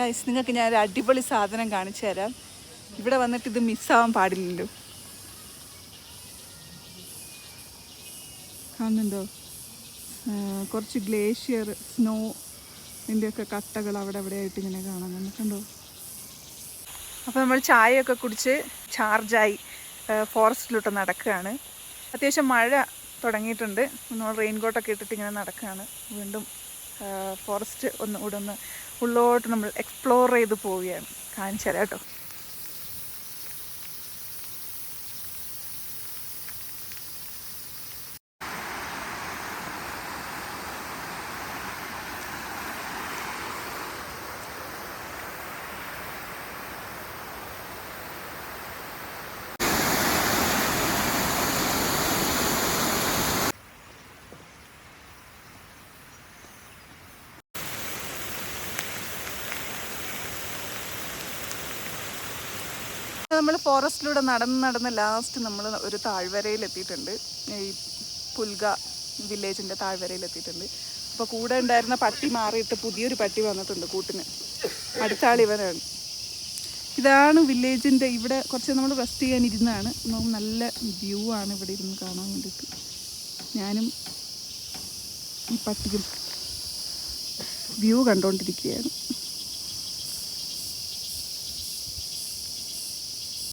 Guys, നിങ്ങൾക്ക് ഞാനൊരു അടിപൊളി സാധനം കാണിച്ചു തരാം. ഇവിടെ വന്നിട്ട് ഇത് മിസ്സാവാൻ പാടില്ലല്ലോ. കാണുന്നുണ്ടോ? കുറച്ച് ഗ്ലേഷ്യർ, സ്നോ, ഇതിൻ്റെയൊക്കെ കട്ടകൾ അവിടെ ആയിട്ട് ഇങ്ങനെ കാണാൻ കണ്ടോ. അപ്പോൾ നമ്മൾ ചായയൊക്കെ കുടിച്ച് ചാർജായി ഫോറസ്റ്റിലോട്ട് നടക്കുകയാണ്. അത്യാവശ്യം മഴ തുടങ്ങിയിട്ടുണ്ട്. നമ്മൾ റെയിൻകോട്ടൊക്കെ ഇട്ടിട്ട് ഇങ്ങനെ നടക്കുകയാണ്. വീണ്ടും ഫോറസ്റ്റ് ഒന്നുകൂടെ ഉള്ളോട്ട് നമ്മൾ എക്സ്പ്ലോർ ചെയ്ത് പോവുകയാണ്. കാണിച്ചു തരാം കേട്ടോ. നമ്മൾ ഫോറസ്റ്റിലൂടെ നടന്ന് ലാസ്റ്റ് നമ്മൾ ഒരു താഴ്വരയിലെത്തിയിട്ടുണ്ട്. ഈ പുൽഗ വില്ലേജിൻ്റെ താഴ്വരയിലെത്തിയിട്ടുണ്ട്. അപ്പോൾ കൂടെ ഉണ്ടായിരുന്ന പട്ടി മാറിയിട്ട് പുതിയൊരു പട്ടി വന്നിട്ടുണ്ട് കൂട്ടിന്. അടുത്ത ആൾ ഇവനാണ്. ഇതാണ് വില്ലേജിൻ്റെ. ഇവിടെ കുറച്ച് നമ്മൾ റെസ്റ്റ് ചെയ്യാൻ ഇരുന്നാണ്. നല്ല വ്യൂ ആണ് ഇവിടെ ഇരുന്ന് കാണാൻ വേണ്ടിയിട്ട്. ഞാനും ഈ പട്ടിയും വ്യൂ കണ്ടുകൊണ്ടിരിക്കുകയാണ്.